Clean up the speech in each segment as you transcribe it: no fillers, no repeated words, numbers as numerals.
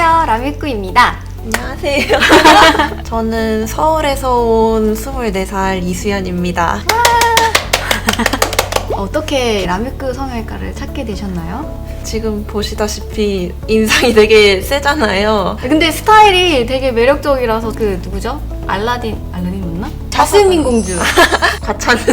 안녕하세요, 라미꾸입니다. 안녕하세요. 저는 서울에서 온 24살 이수연입니다. 어떻게 라미꾸 성형외과를 찾게 되셨나요? 지금 보시다시피 인상이 되게 세잖아요. 근데 스타일이 되게 매력적이라서 그 누구죠? 알라딘 맞나? 자스민 공주. 가차는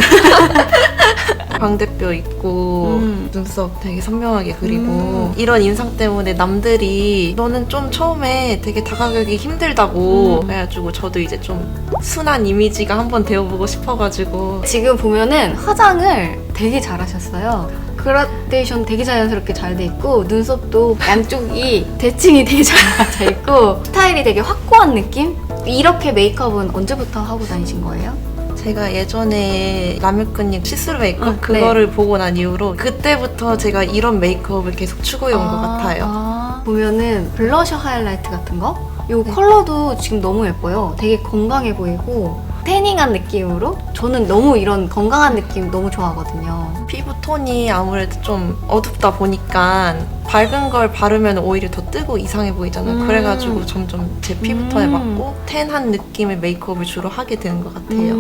광대뼈 있고 눈썹 되게 선명하게 그리고 이런 인상 때문에 남들이 너는 좀 처음에 되게 다가가기 힘들다고 그래가지고 저도 이제 좀 순한 이미지가 한번 되어보고 싶어가지고 지금 보면은 화장을 되게 잘하셨어요. 그라데이션 되게 자연스럽게 잘 돼 있고 눈썹도 양쪽이 대칭이 되게 잘 맞아 있고 스타일이 되게 확고한 느낌? 이렇게 메이크업은 언제부터 하고 다니신 거예요? 제가 예전에 라미꾸님 시스루 메이크업 그거를 보고 난 이후로 그때부터 제가 이런 메이크업을 계속 추구해 온 것 같아요. 보면은 블러셔 하이라이트 같은 거? 이 컬러도 지금 너무 예뻐요. 되게 건강해 보이고 태닝한 느낌으로 저는 너무 이런 건강한 느낌 너무 좋아하거든요. 피부 톤이 아무래도 좀 어둡다 보니까 밝은 걸 바르면 오히려 더 뜨고 이상해 보이잖아요. 그래가지고 점점 제 피부 톤에 맞고 텐한 느낌의 메이크업을 주로 하게 되는 것 같아요.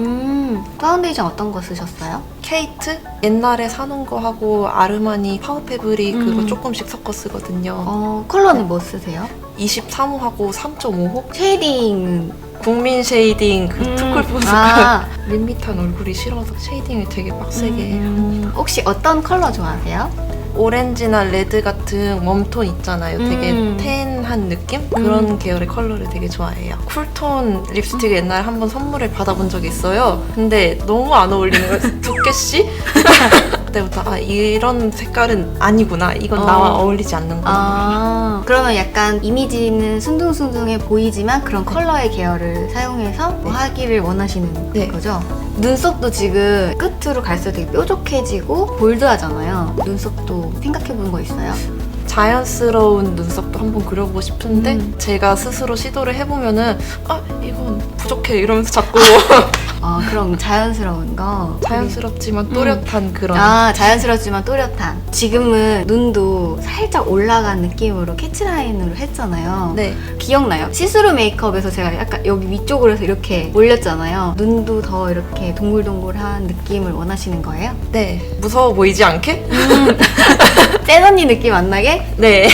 파운데이션 어떤 거 쓰셨어요? 케이트? 옛날에 사놓은 거 하고 아르마니 파워패브릭 그거 조금씩 섞어 쓰거든요. 컬러는 뭐 쓰세요? 23호하고 3.5호? 쉐이딩은? 국민 쉐이딩 그 투쿨포스가 밋밋한 얼굴이 싫어서 쉐이딩을 되게 빡세게 혹시 어떤 컬러 좋아하세요? 오렌지나 레드 같은 웜톤 있잖아요. 되게 텐한 느낌? 그런 계열의 컬러를 되게 좋아해요. 쿨톤 립스틱을 옛날에 한번 선물을 받아본 적이 있어요. 근데 너무 안 어울리는 거예요. 두께씨? 그때부터 이런 색깔은 아니구나. 이건 나와 어울리지 않는구나. 그러면 약간 이미지는 순둥순둥해 보이지만 그런 컬러의 계열을 사용해서 뭐 하기를 원하시는 거죠? 눈썹도 지금 끝으로 갈수록 되게 뾰족해지고 볼드하잖아요. 눈썹도 생각해본 거 있어요? 자연스러운 눈썹도 한번 그려보고 싶은데 제가 스스로 시도를 해보면은 이건 부족해 이러면서 자꾸 그럼 자연스러운 거? 자연스럽지만 또렷한 그런 자연스럽지만 또렷한. 지금은 눈도 살짝 올라간 느낌으로 캐치라인으로 했잖아요. 네. 기억나요? 시스루 메이크업에서 제가 약간 여기 위쪽으로 해서 이렇게 올렸잖아요. 눈도 더 이렇게 동글동글한 느낌을 원하시는 거예요? 네. 무서워 보이지 않게? 센 언니 느낌 안 나게? 네.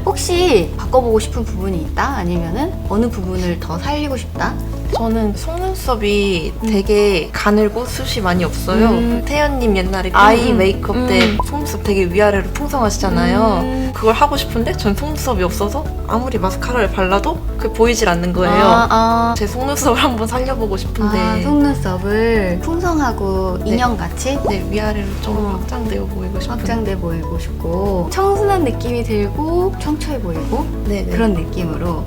혹시 바꿔보고 싶은 부분이 있다? 아니면은 어느 부분을 더 살리고 싶다? 저는 속눈썹이 되게 가늘고 숱이 많이 없어요. 태연님 옛날에 아이 메이크업 때 속눈썹 되게 위아래로 풍성하시잖아요. 그걸 하고 싶은데 전 속눈썹이 없어서 아무리 마스카라를 발라도 그게 보이질 않는 거예요. 제 속눈썹을 한번 살려보고 싶은데 속눈썹을 풍성하고 인형같이? 네, 위아래로 좀 확장되어 보이고 싶은 확장돼 보이고 싶고 청순한 느낌이 들고 청초해 보이고 그런 느낌으로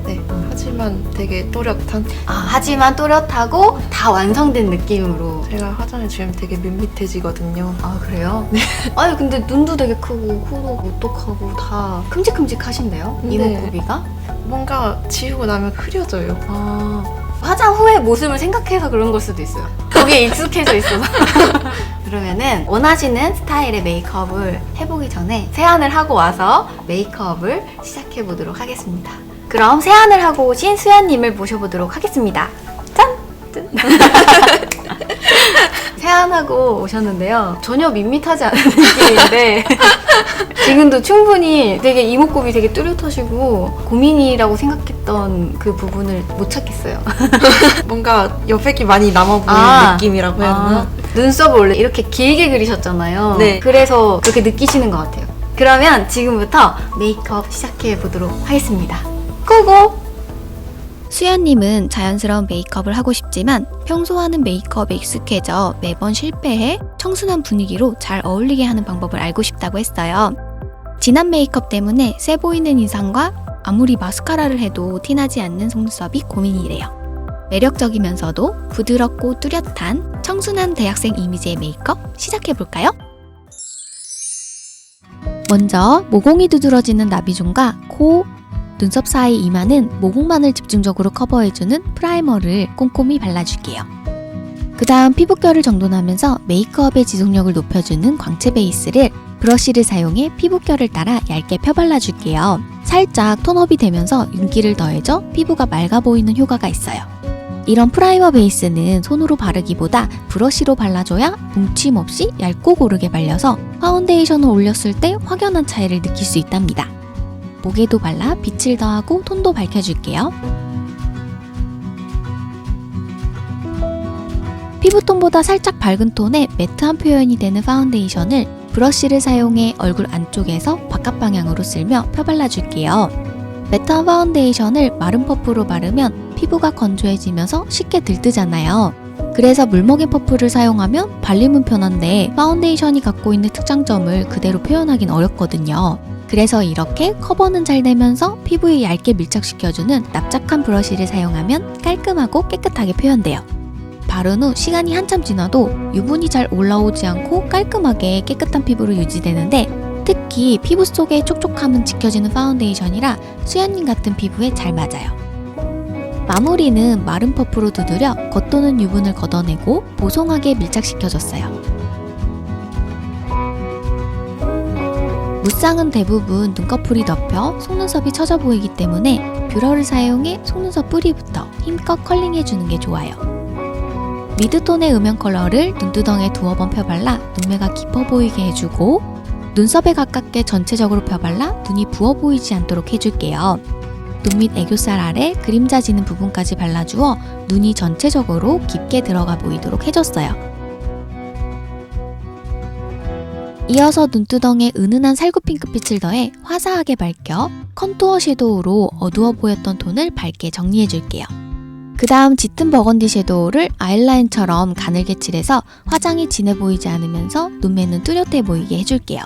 하지만 되게 또렷한 하지만 또렷하고 다 완성된 느낌으로. 제가 화장을 지우면 되게 밋밋해지거든요. 아 그래요? 네. 아니 근데 눈도 되게 크고 코도 오똑하고 다 큼직큼직하신데요? 이목구비가? 뭔가 지우고 나면 흐려져요. 화장 후의 모습을 생각해서 그런 걸 수도 있어요. 거기에 익숙해져 있어서. 그러면은 원하시는 스타일의 메이크업을 해보기 전에 세안을 하고 와서 메이크업을 시작해 보도록 하겠습니다. 그럼 세안을 하고 오신 수연님을 모셔보도록 하겠습니다. 짠! 세안하고 오셨는데요. 전혀 밋밋하지 않은 느낌인데 지금도 충분히 되게 이목구비 되게 뚜렷하시고 고민이라고 생각했던 그 부분을 못 찾겠어요. 뭔가 여백이 많이 남아 보이는 느낌이라고 해야 되나? 눈썹을 원래 이렇게 길게 그리셨잖아요. 네. 그래서 그렇게 느끼시는 것 같아요. 그러면 지금부터 메이크업 시작해 보도록 하겠습니다. 고고! 수연님은 자연스러운 메이크업을 하고 싶지만 평소 하는 메이크업에 익숙해져 매번 실패해 청순한 분위기로 잘 어울리게 하는 방법을 알고 싶다고 했어요. 진한 메이크업 때문에 세 보이는 인상과 아무리 마스카라를 해도 티나지 않는 속눈썹이 고민이래요. 매력적이면서도 부드럽고 뚜렷한 청순한 대학생 이미지의 메이크업 시작해볼까요? 먼저 모공이 두드러지는 나비존과 코, 눈썹 사이 이마는 모공만을 집중적으로 커버해주는 프라이머를 꼼꼼히 발라줄게요. 그 다음 피부결을 정돈하면서 메이크업의 지속력을 높여주는 광채 베이스를 브러쉬를 사용해 피부결을 따라 얇게 펴발라줄게요. 살짝 톤업이 되면서 윤기를 더해줘 피부가 맑아 보이는 효과가 있어요. 이런 프라이머 베이스는 손으로 바르기보다 브러쉬로 발라줘야 뭉침 없이 얇고 고르게 발려서 파운데이션을 올렸을 때 확연한 차이를 느낄 수 있답니다. 목에도 발라 빛을 더하고 톤도 밝혀줄게요. 피부톤보다 살짝 밝은 톤의 매트한 표현이 되는 파운데이션을 브러쉬를 사용해 얼굴 안쪽에서 바깥 방향으로 쓸며 펴발라줄게요. 매트한 파운데이션을 마른 퍼프로 바르면 피부가 건조해지면서 쉽게 들뜨잖아요. 그래서 물먹인 퍼프를 사용하면 발림은 편한데 파운데이션이 갖고 있는 특장점을 그대로 표현하긴 어렵거든요. 그래서 이렇게 커버는 잘 되면서 피부에 얇게 밀착시켜주는 납작한 브러쉬를 사용하면 깔끔하고 깨끗하게 표현돼요. 바른 후 시간이 한참 지나도 유분이 잘 올라오지 않고 깔끔하게 깨끗한 피부로 유지되는데 특히 피부 속의 촉촉함은 지켜지는 파운데이션이라 수연님 같은 피부에 잘 맞아요. 마무리는 마른 퍼프로 두드려 겉도는 유분을 걷어내고 보송하게 밀착시켜줬어요. 무쌍은 대부분 눈꺼풀이 덮여 속눈썹이 처져 보이기 때문에 뷰러를 사용해 속눈썹 뿌리부터 힘껏 컬링해주는 게 좋아요. 미드톤의 음영 컬러를 눈두덩에 두어 번 펴발라 눈매가 깊어 보이게 해주고 눈썹에 가깝게 전체적으로 펴발라 눈이 부어 보이지 않도록 해줄게요. 눈 밑 애교살 아래 그림자 지는 부분까지 발라주어 눈이 전체적으로 깊게 들어가 보이도록 해줬어요. 이어서 눈두덩에 은은한 살구핑크빛을 더해 화사하게 밝혀 컨투어 섀도우로 어두워 보였던 톤을 밝게 정리해줄게요. 그 다음 짙은 버건디 섀도우를 아이라인처럼 가늘게 칠해서 화장이 진해 보이지 않으면서 눈매는 뚜렷해 보이게 해줄게요.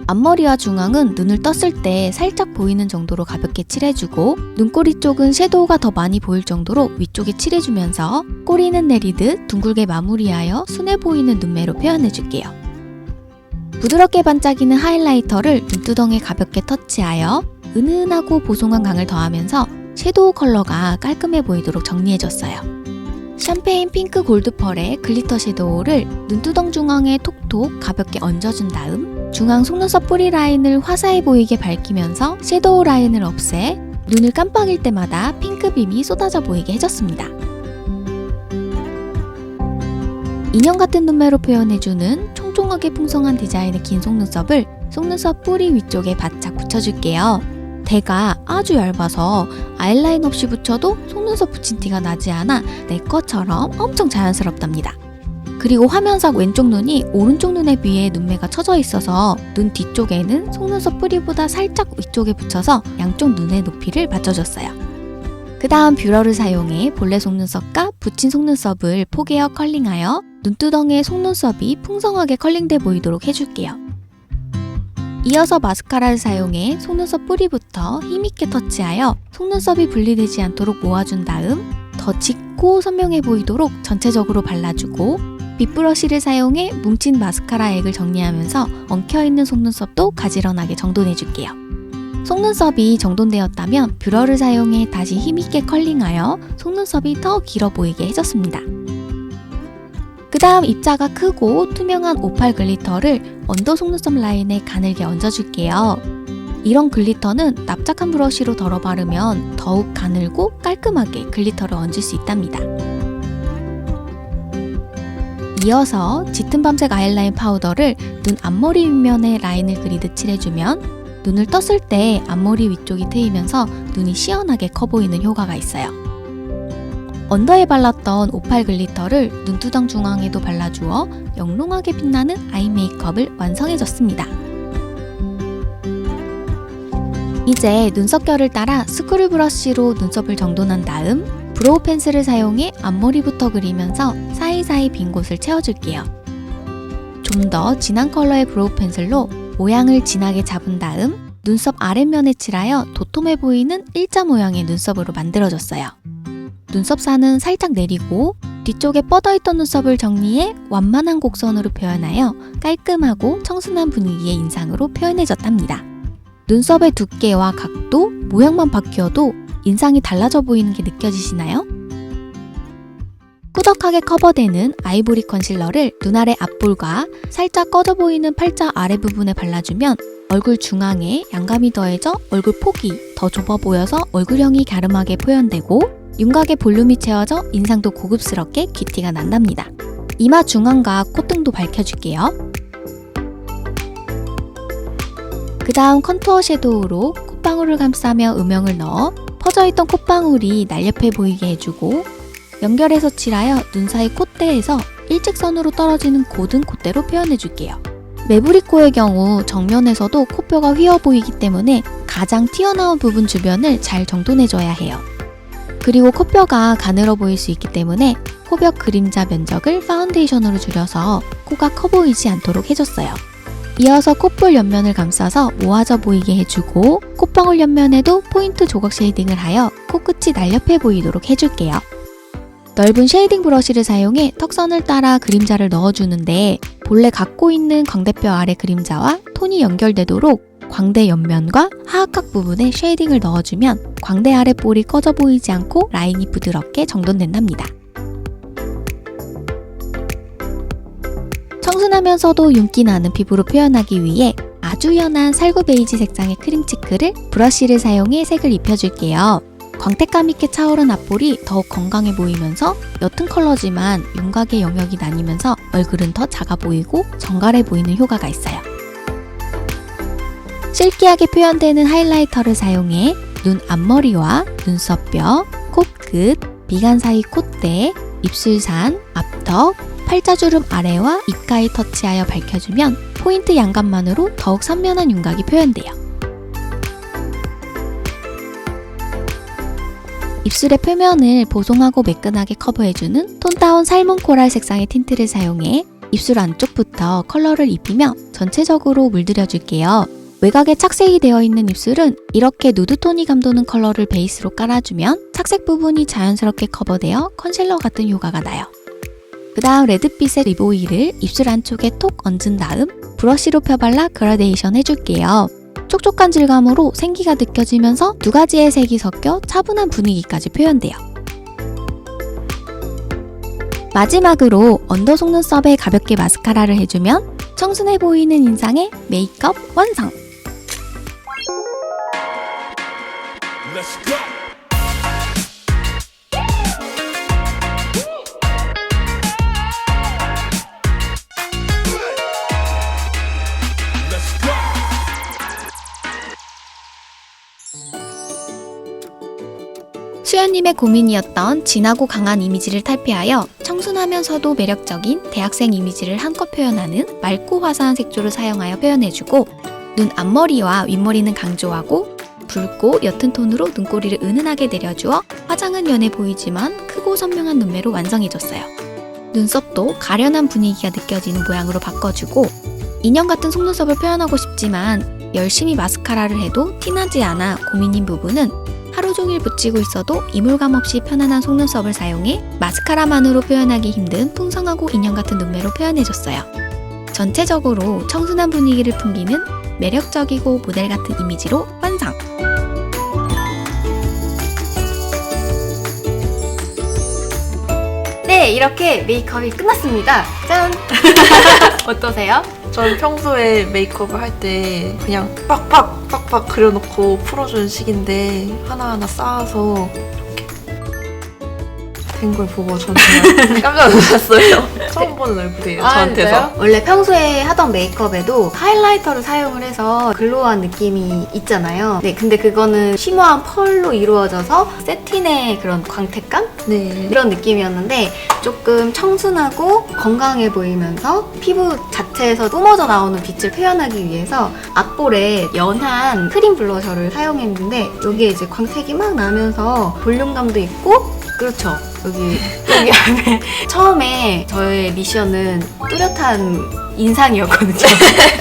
앞머리와 중앙은 눈을 떴을 때 살짝 보이는 정도로 가볍게 칠해주고 눈꼬리 쪽은 섀도우가 더 많이 보일 정도로 위쪽에 칠해주면서 꼬리는 내리듯 둥글게 마무리하여 순해 보이는 눈매로 표현해줄게요. 부드럽게 반짝이는 하이라이터를 눈두덩에 가볍게 터치하여 은은하고 보송한 광을 더하면서 섀도우 컬러가 깔끔해 보이도록 정리해줬어요. 샴페인 핑크 골드 펄의 글리터 섀도우를 눈두덩 중앙에 톡톡 가볍게 얹어준 다음 중앙 속눈썹 뿌리 라인을 화사해 보이게 밝히면서 섀도우 라인을 없애 눈을 깜빡일 때마다 핑크빔이 쏟아져 보이게 해줬습니다. 인형 같은 눈매로 표현해주는 총총하게 풍성한 디자인의 긴 속눈썹을 속눈썹 뿌리 위쪽에 바짝 붙여줄게요. 대가 아주 얇아서 아이라인 없이 붙여도 속눈썹 붙인 티가 나지 않아 내 것처럼 엄청 자연스럽답니다. 그리고 화면상 왼쪽 눈이 오른쪽 눈에 비해 눈매가 처져 있어서 눈 뒤쪽에는 속눈썹 뿌리보다 살짝 위쪽에 붙여서 양쪽 눈의 높이를 맞춰줬어요. 그 다음 뷰러를 사용해 본래 속눈썹과 붙인 속눈썹을 포개어 컬링하여 눈두덩의 속눈썹이 풍성하게 컬링돼 보이도록 해줄게요. 이어서 마스카라를 사용해 속눈썹 뿌리부터 힘있게 터치하여 속눈썹이 분리되지 않도록 모아준 다음 더 짙고 선명해 보이도록 전체적으로 발라주고 빗브러쉬를 사용해 뭉친 마스카라 액을 정리하면서 엉켜있는 속눈썹도 가지런하게 정돈해줄게요. 속눈썹이 정돈되었다면 뷰러를 사용해 다시 힘있게 컬링하여 속눈썹이 더 길어 보이게 해줬습니다. 그 다음 입자가 크고 투명한 오팔 글리터를 언더 속눈썹 라인에 가늘게 얹어줄게요. 이런 글리터는 납작한 브러쉬로 덜어 바르면 더욱 가늘고 깔끔하게 글리터를 얹을 수 있답니다. 이어서 짙은 밤색 아이라인 파우더를 눈 앞머리 윗면에 라인을 그리듯 칠해주면 눈을 떴을 때 앞머리 위쪽이 트이면서 눈이 시원하게 커 보이는 효과가 있어요. 언더에 발랐던 오팔 글리터를 눈두덩 중앙에도 발라주어 영롱하게 빛나는 아이 메이크업을 완성해줬습니다. 이제 눈썹결을 따라 스크류 브러쉬로 눈썹을 정돈한 다음 브로우 펜슬을 사용해 앞머리부터 그리면서 사이사이 빈 곳을 채워줄게요. 좀 더 진한 컬러의 브로우 펜슬로 모양을 진하게 잡은 다음 눈썹 아랫면에 칠하여 도톰해 보이는 일자 모양의 눈썹으로 만들어줬어요. 눈썹산은 살짝 내리고 뒤쪽에 뻗어있던 눈썹을 정리해 완만한 곡선으로 표현하여 깔끔하고 청순한 분위기의 인상으로 표현해줬답니다. 눈썹의 두께와 각도, 모양만 바뀌어도 인상이 달라져 보이는 게 느껴지시나요? 꾸덕하게 커버되는 아이보리 컨실러를 눈 아래 앞볼과 살짝 꺼져 보이는 팔자 아래 부분에 발라주면 얼굴 중앙에 양감이 더해져 얼굴 폭이 더 좁아 보여서 얼굴형이 갸름하게 표현되고 윤곽의 볼륨이 채워져 인상도 고급스럽게 귀티가 난답니다. 이마 중앙과 콧등도 밝혀줄게요. 그 다음 컨투어 섀도우로 콧방울을 감싸며 음영을 넣어 퍼져있던 콧방울이 날렵해 보이게 해주고 연결해서 칠하여 눈 사이 콧대에서 일직선으로 떨어지는 고든 콧대로 표현해줄게요. 매부리코의 경우 정면에서도 코뼈가 휘어 보이기 때문에 가장 튀어나온 부분 주변을 잘 정돈해줘야 해요. 그리고 코뼈가 가늘어 보일 수 있기 때문에 코뼈 그림자 면적을 파운데이션으로 줄여서 코가 커 보이지 않도록 해줬어요. 이어서 콧볼 옆면을 감싸서 모아져 보이게 해주고 콧방울 옆면에도 포인트 조각 쉐이딩을 하여 코끝이 날렵해 보이도록 해줄게요. 넓은 쉐이딩 브러쉬를 사용해 턱선을 따라 그림자를 넣어주는데 본래 갖고 있는 광대뼈 아래 그림자와 톤이 연결되도록 광대 옆면과 하악각 부분에 쉐이딩을 넣어주면 광대 아래 볼이 꺼져 보이지 않고 라인이 부드럽게 정돈된답니다. 청순하면서도 윤기 나는 피부로 표현하기 위해 아주 연한 살구 베이지 색상의 크림치크를 브러쉬를 사용해 색을 입혀줄게요. 광택감 있게 차오른 앞볼이 더욱 건강해 보이면서 옅은 컬러지만 윤곽의 영역이 나뉘면서 얼굴은 더 작아 보이고 정갈해 보이는 효과가 있어요. 실키하게 표현되는 하이라이터를 사용해 눈 앞머리와 눈썹뼈, 코끝, 미간 사이 콧대, 입술산, 앞턱, 팔자주름 아래와 입가에 터치하여 밝혀주면 포인트 양감만으로 더욱 선명한 윤곽이 표현돼요. 입술의 표면을 보송하고 매끈하게 커버해주는 톤 다운 살몬 코랄 색상의 틴트를 사용해 입술 안쪽부터 컬러를 입히며 전체적으로 물들여줄게요. 외곽에 착색이 되어 있는 입술은 이렇게 누드톤이 감도는 컬러를 베이스로 깔아주면 착색 부분이 자연스럽게 커버되어 컨실러 같은 효과가 나요. 그 다음 레드빛의 립 오일을 입술 안쪽에 톡 얹은 다음 브러쉬로 펴발라 그라데이션 해줄게요. 촉촉한 질감으로 생기가 느껴지면서 두 가지의 색이 섞여 차분한 분위기까지 표현돼요. 마지막으로 언더 속눈썹에 가볍게 마스카라를 해주면 청순해 보이는 인상의 메이크업 완성! Let's go. Let's go. 수연님의 고민이었던 진하고 강한 이미지를 탈피하여 청순하면서도 매력적인 대학생 이미지를 한껏 표현하는 맑고 화사한 색조를 사용하여 표현해주고 눈 앞머리와 윗머리는 강조하고 붉고 옅은 톤으로 눈꼬리를 은은하게 내려주어 화장은 연해 보이지만 크고 선명한 눈매로 완성해줬어요. 눈썹도 가련한 분위기가 느껴지는 모양으로 바꿔주고 인형 같은 속눈썹을 표현하고 싶지만 열심히 마스카라를 해도 티나지 않아 고민인 부분은 하루 종일 붙이고 있어도 이물감 없이 편안한 속눈썹을 사용해 마스카라만으로 표현하기 힘든 풍성하고 인형 같은 눈매로 표현해줬어요. 전체적으로 청순한 분위기를 풍기는 매력적이고 모델 같은 이미지로 완성! 네, 이렇게 메이크업이 끝났습니다. 짠! 어떠세요? 전 평소에 메이크업을 할 때 그냥 빡빡 그려놓고 풀어주는 식인데 하나하나 쌓아서 이렇게 된 걸 보고 저는 그냥 깜짝 놀랐어요. 처음 보는 얼굴이에요, 저한테서. 진짜요? 원래 평소에 하던 메이크업에도 하이라이터를 사용을 해서 글로우한 느낌이 있잖아요. 네, 근데 그거는 쉬머한 펄로 이루어져서 세틴의 그런 광택감? 네. 이런 느낌이었는데 조금 청순하고 건강해 보이면서 피부 자체에서 뿜어져 나오는 빛을 표현하기 위해서 앞볼에 연한 크림 블러셔를 사용했는데 여기에 이제 광택이 막 나면서 볼륨감도 있고 그렇죠. 여기 안에 처음에 저의 미션은 뚜렷한 인상이었거든요.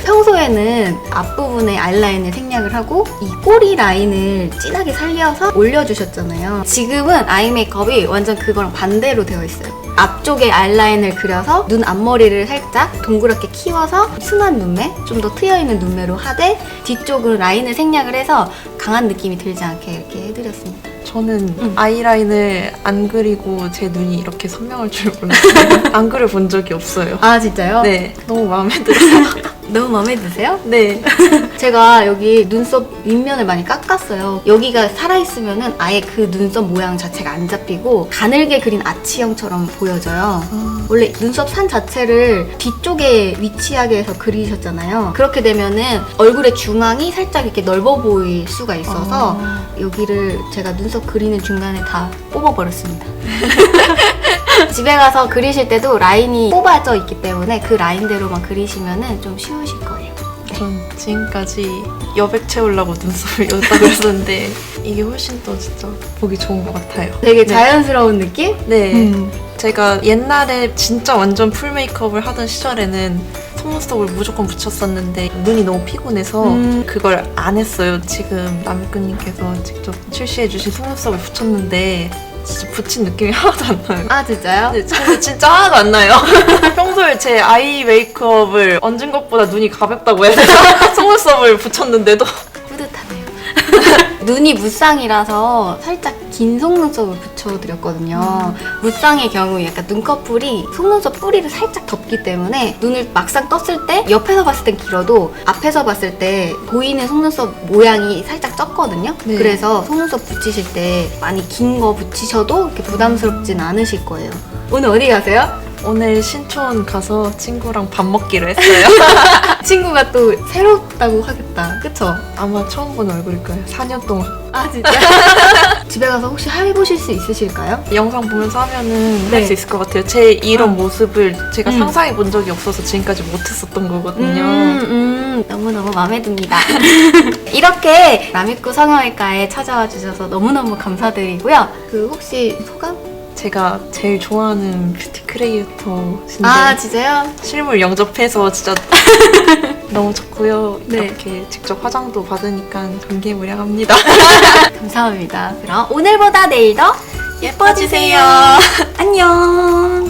평소에는 앞부분에 아이라인을 생략을 하고 이 꼬리 라인을 진하게 살려서 올려주셨잖아요. 지금은 아이 메이크업이 완전 그거랑 반대로 되어 있어요. 앞쪽에 아이라인을 그려서 눈 앞머리를 살짝 동그랗게 키워서 순한 눈매, 좀 더 트여있는 눈매로 하되 뒤쪽은 라인을 생략을 해서 강한 느낌이 들지 않게 이렇게 해드렸습니다. 저는 아이라인을 안 그리고 제 눈이 이렇게 선명할 줄 몰랐어요. 안 그려본 적이 없어요. 아 진짜요? 네, 너무 마음에 들어요. 너무 마음에 드세요? 네. 제가 여기 눈썹 윗면을 많이 깎았어요. 여기가 살아있으면은 아예 그 눈썹 모양 자체가 안 잡히고 가늘게 그린 아치형처럼 보여져요. 원래 눈썹 산 자체를 뒤쪽에 위치하게 해서 그리셨잖아요. 그렇게 되면은 얼굴의 중앙이 살짝 이렇게 넓어 보일 수가 있어서 여기를 제가 눈썹 그리는 중간에 다 뽑아버렸습니다. 집에 가서 그리실 때도 라인이 뽑아져 있기 때문에 그 라인대로만 그리시면은 좀 쉬우실 거예요. 전 지금까지 여백 채우려고 눈썹을 여기다 그렸었는데 이게 훨씬 더 진짜 보기 좋은 것 같아요. 되게 네. 자연스러운 느낌? 네. 제가 옛날에 진짜 완전 풀 메이크업을 하던 시절에는 속눈썹을 무조건 붙였었는데 눈이 너무 피곤해서 그걸 안 했어요. 지금 남일꾼님께서 직접 출시해주신 속눈썹을 붙였는데 진짜 붙인 느낌이 하나도 안 나요. 아 진짜요? 네, 근데 진짜 하나도 안 나요. 평소에 제 아이 메이크업을 얹은 것보다 눈이 가볍다고 해서 속눈썹을 붙였는데도 뿌듯하네요. 눈이 무쌍이라서 살짝 긴 속눈썹을 붙여드렸거든요. 무쌍의 경우 약간 눈꺼풀이 속눈썹 뿌리를 살짝 덮기 때문에 눈을 막상 떴을 때 옆에서 봤을 땐 길어도 앞에서 봤을 때 보이는 속눈썹 모양이 살짝 쪘거든요. 네. 그래서 속눈썹 붙이실 때 많이 긴 거 붙이셔도 이렇게 부담스럽진 않으실 거예요. 오늘 어디 가세요? 오늘 신촌 가서 친구랑 밥 먹기로 했어요. 친구가 또 새롭다고 하겠다. 그쵸? 아마 처음 본 얼굴일 거예요. 4년 동안. 아 진짜? 집에 가서 혹시 해보실 수 있으실까요? 영상 보면서 하면은 네. 할 수 있을 것 같아요. 제 이런 모습을 제가 상상해 본 적이 없어서 지금까지 못했었던 거거든요. 너무너무 마음에 듭니다. 이렇게 남입구 성형외과에 찾아와 주셔서 너무너무 감사드리고요. 그 혹시 소감? 제가 제일 좋아하는 뷰티 크리에이터신데 아 진짜요? 실물 영접해서 진짜 너무 좋고요. 네. 이렇게 직접 화장도 받으니까 감개무량합니다. 감사합니다. 그럼 오늘보다 내일 더 예뻐지세요. 안녕.